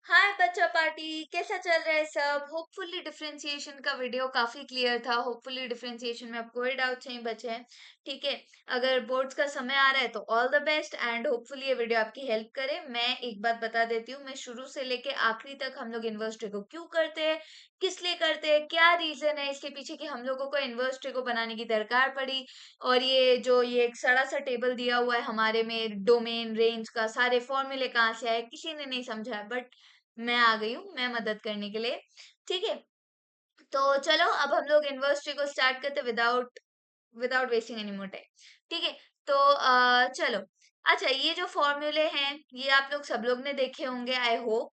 हाय बच्चा पार्टी, कैसा चल रहा है सब। होपफुली डिफरेंशिएशन का वीडियो काफी क्लियर था। होपफुली डिफरेंशिएशन में अब कोई डाउट नहीं बचे हैं। ठीक है। अगर बोर्ड्स का समय आ रहा है तो all the best and hopefully ये वीडियो आपकी हेल्प करे। मैं एक बात बता देती हूँ, मैं शुरू से लेके आखिरी तक हम लोग इन्वर्स ट्री को क्यों करते हैं, किस लिए करते हैं, क्या रीजन है इसके पीछे कि हम लोगों को इन्वर्स ट्री को बनाने की दरकार पड़ी। और ये एक सड़ा सा टेबल दिया हुआ है हमारे में, डोमेन रेंज का सारे फॉर्मूले कहाँ से आए किसी ने नहीं समझा, बट मैं आ गई हूँ, मैं मदद करने के लिए। ठीक है। तो चलो अब हम लोग इन्वर्स ट्री को स्टार्ट करते without without wasting any more time. ठीक है। तो चलो। अच्छा, ये जो फॉर्मूले हैं ये आप लोग सब लोग ने देखे होंगे आई होप।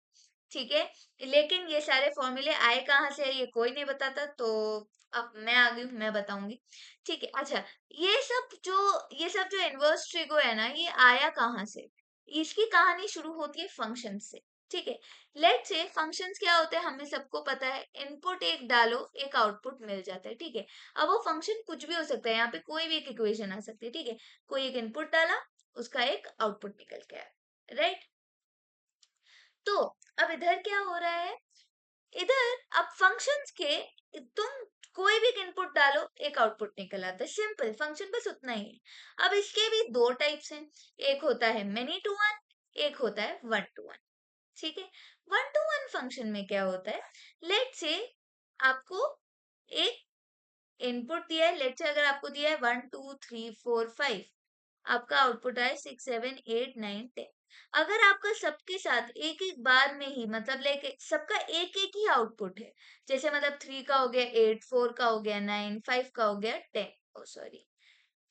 ठीक है। लेकिन ये सारे फॉर्मूले आए कहाँ से ये कोई नहीं बताता, तो अब मैं आ गई हूँ, मैं बताऊंगी। ठीक है। अच्छा, ये सब जो इन्वर्स ट्रिगो है ना, ये आया कहाँ से। इसकी कहानी शुरू होती है फंक्शन से। ठीक है। लेट्स से फंक्शंस क्या होते हैं हमें सबको पता है, इनपुट एक डालो एक आउटपुट मिल जाता है। ठीक है। अब वो फंक्शन कुछ भी हो सकता है, यहाँ पे कोई भी एक इक्वेशन आ सकती है। ठीक है। कोई एक इनपुट डाला, उसका एक आउटपुट निकल के आया, राइट। तो अब इधर क्या हो रहा है, इधर अब फंक्शंस के तुम कोई भी इनपुट डालो एक आउटपुट निकल आता है, सिंपल फंक्शन बस उतना ही है। अब इसके भी दो टाइप्स हैं, एक होता है मेनी टू वन, एक होता है वन टू वन। ठीक है। वन टू वन फंक्शन में क्या होता है, लेट से आपको एक इनपुट दिया है, लेट से अगर आपको दिया है 1 2 3 4 5, आपका आउटपुट आए 6 7 8 9 10। अगर आपका सबके साथ एक एक बार में ही मतलब लेके सबका एक एक ही आउटपुट है, जैसे मतलब 3 का हो गया 8, 4 का हो गया 9, 5 का हो गया 10, ओ सॉरी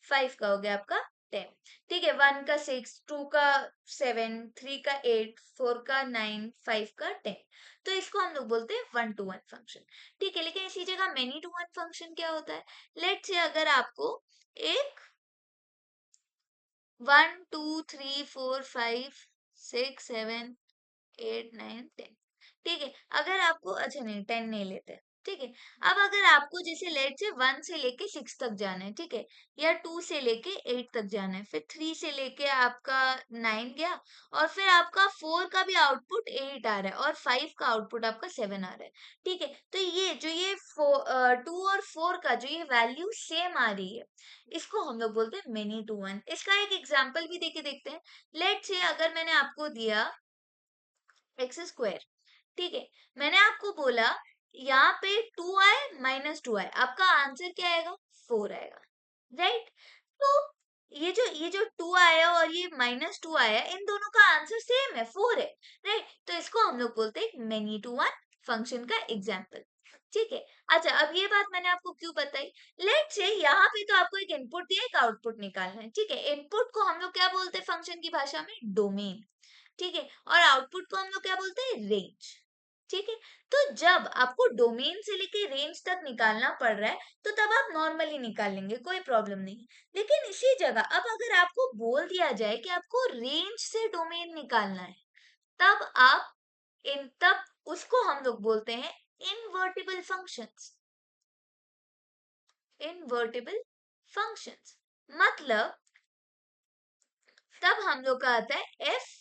5 का हो गया आपका 10। ठीक है। 1 का 6, 2 का 7, 3 का 8, 4 का 9, 5 का 10। तो इसको हम लोग बोलते हैं वन टू वन फंक्शन। ठीक है। लेकिन इसी जगह मेनी टू वन फंक्शन क्या होता है, लेट से अगर आपको एक 1 2 3 4 5 6 7 8 9 10। ठीक है। अगर आपको अच्छा नहीं 10 नहीं लेते। ठीक है। अब अगर आपको जैसे लेट से 1 से लेके 6 तक जाना है, ठीक है, या 2 से लेके 8 तक जाना है, फिर 3 से लेके आपका 9 गया, और फिर आपका 4 का भी आउटपुट 8 आ रहा है और 5 का आउटपुट आपका 7 आ रहा है। ठीक है। तो ये 2 और 4 का जो ये वैल्यू सेम आ रही है, इसको हम लोग बोलते हैं मेनी टू वन। इसका एक एग्जांपल भी देके देखते हैं। लेट से अगर मैंने आपको दिया एक्स स्क्वायर, ठीक है, मैंने आपको बोला यहाँ पे 2 आए -2 आए, आपका आंसर क्या आएगा, 4 आएगा, राइट। तो ये जो 2 आया और ये -2 आया, इन दोनों का आंसर सेम है, 4 है, राइट। तो इसको हम लोग बोलते हैं मेनी टू वन फंक्शन का एग्जाम्पल। ठीक है। अच्छा, अब ये बात मैंने आपको क्यों बताई, लेट से यहाँ पे तो आपको एक इनपुट दिया एक आउटपुट निकालना है। ठीक है। इनपुट को हम लोग क्या बोलते हैं फंक्शन की भाषा में, डोमेन। ठीक है। और आउटपुट को हम लोग क्या बोलते हैं, रेंज। ठीक है। तो जब आपको डोमेन से लेके रेंज तक निकालना पड़ रहा है, तो तब आप नॉर्मली निकाल लेंगे, कोई प्रॉब्लम नहीं। लेकिन इसी जगह अब अगर आपको बोल दिया जाए कि आपको रेंज से डोमेन निकालना है, तब आप तब उसको हम लोग बोलते हैं इनवर्टिबल फंक्शंस। इनवर्टिबल फंक्शंस मतलब तब हम लोग का आता है एफ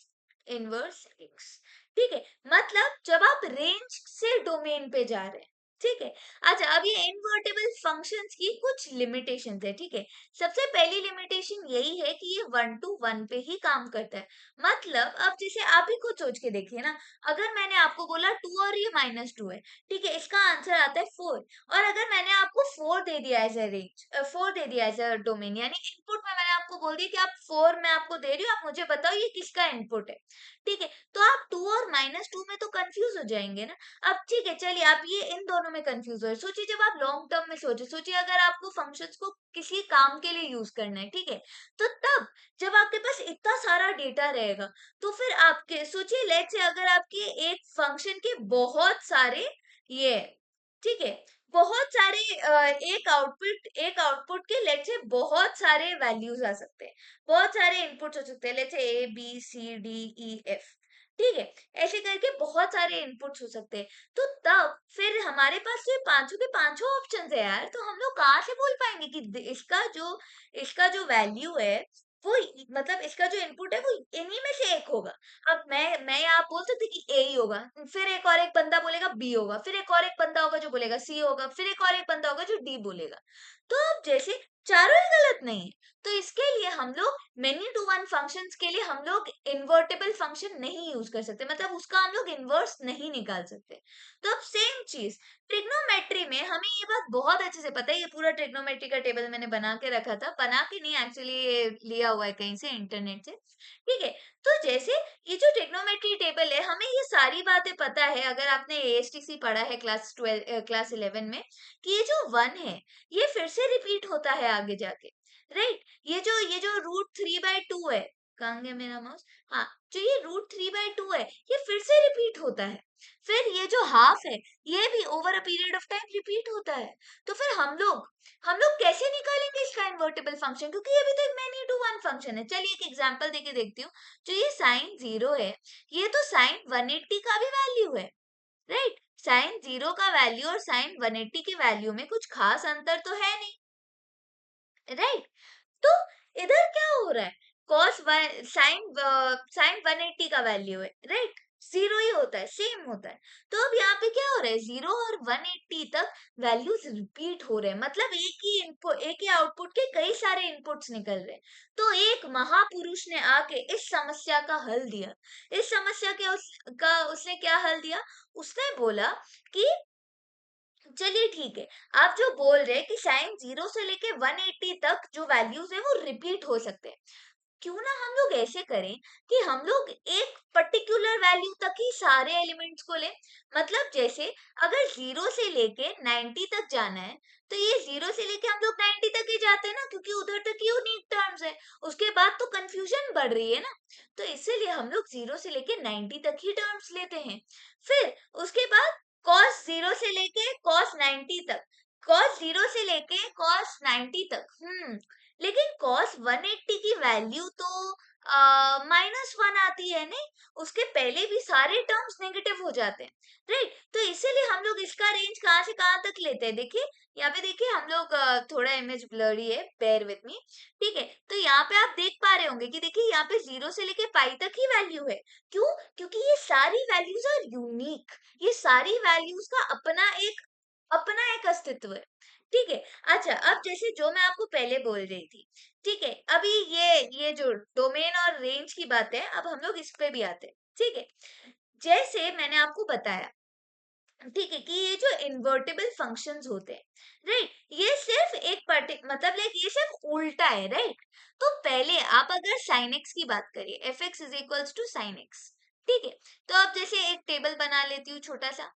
इनवर्स एक्स। ठीक है। मतलब जब आप रेंज से डोमेन पे जा रहे हैं। ठीक है। अच्छा, अब ये इनवर्टेबल फंक्शंस की कुछ लिमिटेशंस है। ठीक है। सबसे पहली लिमिटेशन यही है कि ये वन टू वन पे ही काम करता है। मतलब अब जैसे आप ही खुद सोच के देखिए ना, अगर मैंने आपको बोला 2 और ये -2 है, ठीक है, इसका आंसर आता है 4। और अगर मैंने आपको 4 दे दिया एज ए रेंज, 4 दे दिया एज ए डोमेन, यानी इनपुट में मैंने आपको बोल दिया कि आप 4 मैं आपको दे रही हूँ, आप मुझे बताओ ये किसका इनपुट है। ठीक है। तो आप 2 और -2 में तो कंफ्यूज हो जाएंगे ना। अब ठीक है, चलिए आप ये इन दोनों में कंफ्यूज हो, सोचिए जब आप लॉन्ग टर्म में सोचिए अगर आपको फंक्शंस को किसी काम के लिए यूज करना है, ठीक है, तो तब जब आपके पास इतना सारा डेटा रहेगा, तो फिर आपके सोचिए लेट से अगर आपके एक फंक्शन के बहुत सारे ये, ठीक है, बहुत सारे एक आउटपुट के लेट से बहुत सारे वैल्यूज आ सकते हैं, बहुत सारे इनपुट्स हो सकते हैं, लेट से A B C D E F। ठीक है। ऐसे करके बहुत सारे इनपुट्स हो सकते हैं। तो तब फिर हमारे पास तो ये पांचों के पांचों ऑप्शंस है यार, तो हम लोग कहाँ से बोल पाएंगे कि इसका जो वैल्यू है वो मतलब इसका जो इनपुट है वो इन्हीं में से एक होगा। अब मैं यहाँ बोल सकती कि ए ही होगा, फिर एक और एक बंदा बोलेगा बी होगा, फिर एक और एक बंदा होगा जो बोलेगा सी होगा, फिर एक और एक बंदा होगा जो डी बोलेगा। तो अब जैसे चारों ही गलत नहीं है, तो इसके लिए हम लोग मेनी टू वन फंक्शंस के लिए हम लोग इन्वर्टेबल फंक्शन नहीं यूज कर सकते, मतलब उसका हम लोग इन्वर्स नहीं निकाल सकते। तो अब सेम चीज ट्रिग्नोमेट्री में हमें ये बात बहुत अच्छे से पता है, ये पूरा ट्रिग्नोमेट्री का टेबल मैंने बना के रखा था, बना के नहीं एक्चुअली लिया हुआ है कहीं से इंटरनेट से, ठीक है। तो जैसे ये जो ट्रिग्नोमेट्री टेबल है, हमें ये सारी बातें पता है अगर आपने एएसटीसी पढ़ा है क्लास 11 में, कि ये जो 1 है ये फिर से रिपीट होता है आगे जाके, राइट। ये जो √3/2 है, कहाँ गया मेरा माउस, हाँ, जो ये √3/2 है ये फिर से रिपीट होता है। फिर ये जो हाफ है ये भी over a period of time repeat होता है। तो फिर हम लोग कैसे निकालेंगे इसका इन्वर्टेबल फंक्शन, क्योंकि ये भी तो एक मैनी टू वन फंक्शन है। चलिए एक एग्जांपल देके देखती हूँ। जो ये साइन 0 है, ये तो साइन 180 का भी वैल्यू है, राइट। साइन 0 का वैल्यू और साइन 180 के वैल्यू में कुछ खास अंतर तो है नहीं, राइट। तो इधर क्या हो रहा है, कॉस साइन 180 का वैल्यू है, राइट, 0 ही होता है, सेम होता है। तो अब यहाँ पे क्या हो रहा है, 0 और 180 तक वैल्यूज रिपीट हो रहे हैं, मतलब एक ही इनपुट, एक ही आउटपुट के कई सारे इनपुट्स निकल रहे हैं। तो एक महापुरुष ने आके इस समस्या का हल दिया। इस समस्या के उसने क्या हल दिया, उसने बोला कि चलिए ठीक है, आप जो बोल रहे हैं कि साइन 0 से लेके 180 तक जो वैल्यूज है वो रिपीट हो सकते हैं, क्यों ना हम लोग ऐसे करें कि हम लोग एक पर्टिकुलर वैल्यू तक ही सारे एलिमेंट्स को लें। मतलब जैसे अगर 0 से लेके 90 तक जाना है, तो ये 0 से लेके हम लोग 90 तक ही जाते हैं ना, क्योंकि उधर तक यूनिक टर्म्स है, उसके बाद तो कंफ्यूजन बढ़ रही है ना। तो इसीलिए हम लोग 0 से लेके 90 तक ही टर्म्स लेते हैं। फिर उसके बाद cos 0 से लेके cos 90 तक, cos 0 से लेके cos 90 तक, लेकिन cos 180 की वैल्यू तो -1 आती है नहीं, उसके पहले भी सारे टर्म्स नेगेटिव हो जाते हैं, राइट। तो इसीलिए हम लोग इसका रेंज कहाँ से कहाँ तक लेते हैं, देखिए यहाँ पे, देखिए हम लोग थोड़ा इमेज ब्लरी है, बेयर विथ मी, ठीक है। तो यहाँ पे आप देख पा रहे होंगे कि देखिए यहाँ पे 0 से लेके पाई तक ही वैल्यू है। क्यों? क्योंकि ये सारी वैल्यूज आर यूनिक, ये सारी वैल्यूज का अपना एक अस्तित्व है, ठीक है। अच्छा, अब जैसे जो मैं आपको पहले बोल रही थी, ठीक है, अभी ये जो डोमेन और रेंज की बात है, अब हम लोग इस पे भी आते हैं, ठीक है। जैसे मैंने आपको बताया, ठीक है, कि ये जो इन्वर्टेबल फंक्शंस होते हैं, राइट, ये सिर्फ मतलब लाइक ये सिर्फ उल्टा है, राइट। तो पहले आप अगर साइन एक्स की बात करिए, f x is equals to sine x, ठीक है। तो अब जैसे एक टेबल बना लेती हूँ छोटा सा,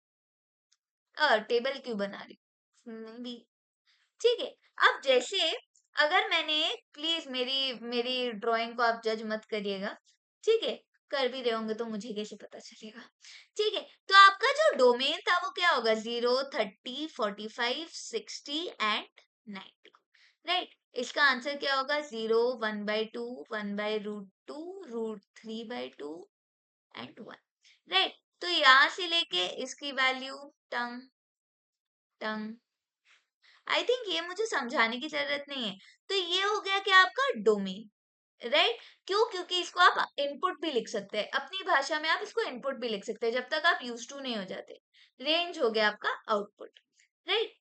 टेबल क्यों बना रही हूँ, नहीं भी, ठीक है। अब जैसे अगर मैंने, प्लीज मेरी मेरी ड्राइंग को आप जज मत करिएगा, ठीक है, कर भी रहे होंगे तो मुझे कैसे पता चलेगा, ठीक है। तो आपका जो डोमेन था वो क्या होगा, 0, 30, 45, 60 एंड 90, राइट। इसका आंसर क्या होगा, 0, 1/2, 1/√2, √3/2 एंड 1, राइट। तो यहाँ से लेके इसकी value tongue tongue, I think ये मुझे समझाने की जरूरत नहीं है। तो ये हो गया कि आपका डोमेन, राइट। क्यों? क्योंकि इसको आप इनपुट भी लिख सकते हैं, अपनी भाषा में आप इसको इनपुट भी लिख सकते हैं जब तक आप यूज टू नहीं हो जाते। रेंज हो गया आपका आउटपुट, राइट।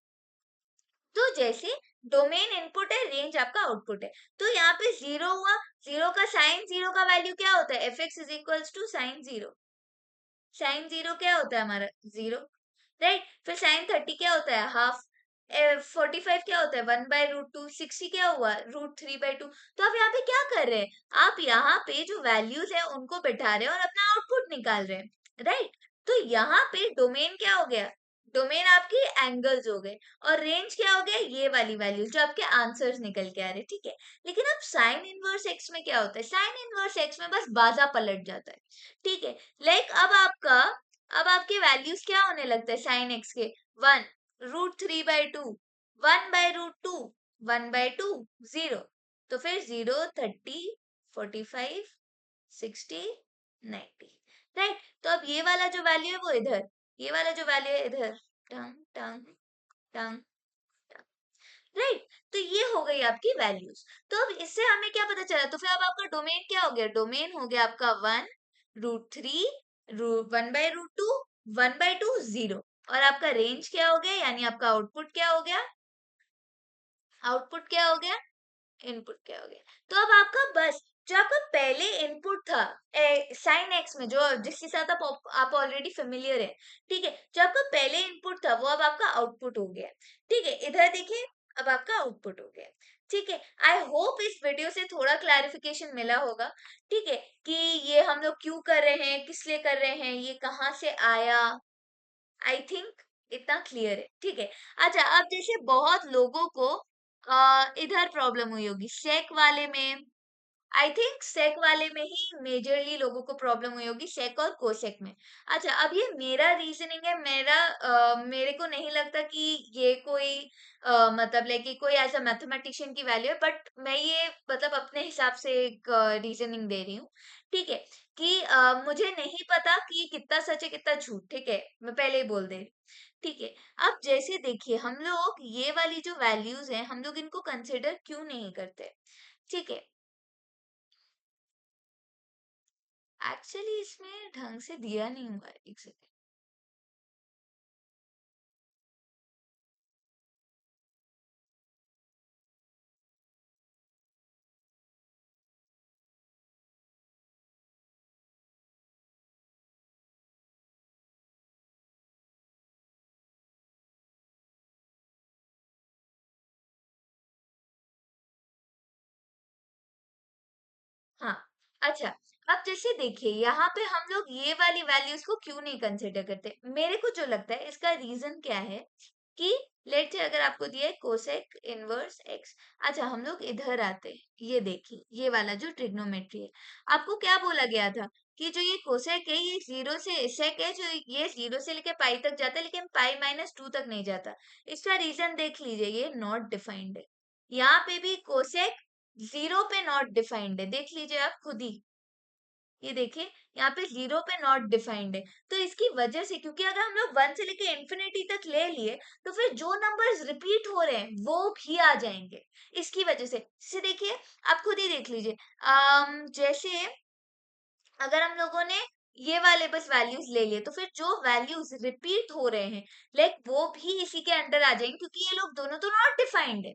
तो जैसे डोमेन इनपुट है, रेंज आपका आउटपुट है। तो यहाँ पे 0 हुआ, 0 का साइन 0 का वैल्यू क्या होता है, f x is equals to sine 0। Sine 0 क्या होता है हमारा, 0, राइट। फिर साइन 30 क्या होता है, हाफ। 45 क्या होता है, 1/√2। 60 क्या हुआ, √3/2। तो आप यहाँ पे क्या कर रहे हैं, आप यहाँ पे जो वैल्यूज है उनको बैठा रहे हैं और अपना आउटपुट निकाल रहे हैं, राइट। तो यहाँ पे डोमेन क्या हो गया, डोमेन आपकी एंगल्स हो गए, और रेंज क्या हो गया, ये वाली वैल्यूज जो आपके आंसर्स निकल के आ रहे, ठीक है। लेकिन अब साइन इनवर्स एक्स में क्या होता है, साइन इनवर्स एक्स में बस बाजा पलट जाता है, ठीक है। लाइक अब आपके वैल्यूज क्या होने लगता है साइन एक्स के, 1, √3/2, 1/√2, 1/2, 0। तो फिर 0, 30, 45, 60, 90, राइट। तो अब ये वाला जो वैल्यू है वो इधर, ये वाला जो वैल्यू है इधर, टंग टंग टंग, राइट। तो ये हो गई आपकी वैल्यूज। तो अब इससे हमें क्या पता चला, तो फिर अब आपका डोमेन क्या हो गया, डोमेन हो गया आपका 1, √3, 1/√2, 1/2, 0। और आपका रेंज क्या हो गया, यानी आपका आउटपुट क्या हो गया, आउटपुट क्या हो गया, इनपुट क्या हो गया। तो अब आपका बस जो आपका पहले इनपुट था साइन एक्स में, जो जिसके साथ आप ऑलरेडी फेमिलियर है, ठीक है, जो आपका पहले इनपुट था वो अब आपका आउटपुट हो गया। ठीक है, इधर देखिए, अब आपका आउटपुट हो गया। ठीक है, आई होप इस वीडियो से थोड़ा क्लैरिफिकेशन मिला होगा। ठीक है, कि ये हम लोग क्यों कर रहे हैं, किस लिए कर रहे हैं, ये कहाँ से आया। आई थिंक इतना क्लियर है। ठीक है, अच्छा, अब जैसे बहुत लोगों को इधर प्रॉब्लम हुई होगी सेक वाले में। आई थिंक सेक वाले में ही मेजरली लोगों को प्रॉब्लम हुई होगी, सेक और कोसेक में। अच्छा, अब ये मेरा रीजनिंग है, मेरे को नहीं लगता कि ये कोई मतलब लाइक कि कोई ऐसा मैथमेटिशियन की वैल्यू है, बट मैं ये मतलब अपने हिसाब से एक रीजनिंग दे रही हूँ। ठीक है, कि मुझे नहीं पता कि ये कितना सच है कितना झूठ। ठीक है, मैं पहले ही बोल दे रही हूँ। ठीक है, अब जैसे देखिए, हम लोग ये वाली जो वैल्यूज हैं, हम लोग इनको कंसिडर क्यों नहीं करते। ठीक है, एक्चुअली इसमें ढंग से दिया नहीं हुआ है, एक सेकंड। हाँ, अच्छा, अब जैसे देखिए, यहाँ पे हम लोग ये वाली वैल्यूज को क्यों नहीं कंसिडर करते, मेरे को जो लगता है इसका रीजन क्या है, कि लेट्स से अगर आपको दिया है कोसेक इनवर्स एक्स। अच्छा, हम लोग इधर आते हैं, ये देखिए, ये वाला जो ट्रिग्नोमेट्री है, आपको क्या बोला गया था, कि जो ये कोसेक है ये जीरो से सेक है, जो ये जीरो से लेके पाई तक जाता है, लेकिन पाई-2 तक नहीं जाता। इसका रीजन देख लीजिए, ये नॉट डिफाइंड है। यहाँ पे भी कोसेक जीरो पे नॉट डिफाइंड है, देख लीजिए आप खुद ही। ये देखिए, यहाँ पे जीरो पे नॉट डिफाइंड है। तो इसकी वजह से, क्योंकि अगर हम लोग वन से लेके इंफिनिटी तक ले लिए, तो फिर जो नंबर्स रिपीट हो रहे हैं वो भी आ जाएंगे। इसकी वजह से देखिए, आप खुद ही देख लीजिए। जैसे अगर हम लोगों ने ये वाले बस वैल्यूज ले लिए, तो फिर जो वैल्यूज रिपीट हो रहे हैं, लाइक वो भी इसी के अंडर आ जाएंगे, क्योंकि ये लोग दोनों तो नॉट डिफाइंड है।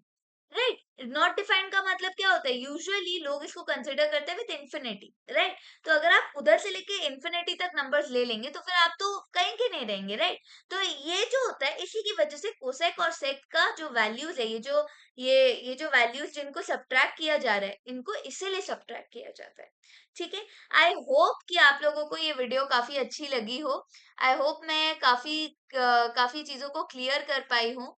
राइट, नॉट डिफाइंड का मतलब क्या होता है, यूजुअली लोग इसको कंसिडर करते हैं विद इंफिनिटी। राइट, तो अगर आप उधर से लेके इंफिनिटी तक नंबर्स ले लेंगे, तो फिर आप तो कहीं के नहीं रहेंगे। राइट, तो ये जो होता है, इसी की वजह से कोसेक और सेक का जो वैल्यूज है, ये जो वैल्यूज जिनको सब्ट्रैक्ट किया जा रहा है, इनको इसीलिए सब्ट्रैक्ट किया जाता है। ठीक है, आई होप कि आप लोगों को ये वीडियो काफी अच्छी लगी हो। आई होप मैं काफी चीजों को क्लियर कर पाई हूँ।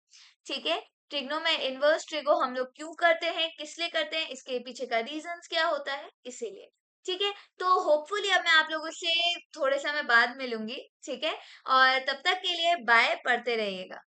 ठीक है, ट्रिग्नो में इनवर्स ट्रिगो हम लोग क्यों करते हैं, किस लिए करते हैं, इसके पीछे का रीजंस क्या होता है, इसीलिए। ठीक है, तो होपफुली अब मैं आप लोगों से थोड़े समय बाद मिलूंगी। ठीक है, और तब तक के लिए बाय, पढ़ते रहिएगा।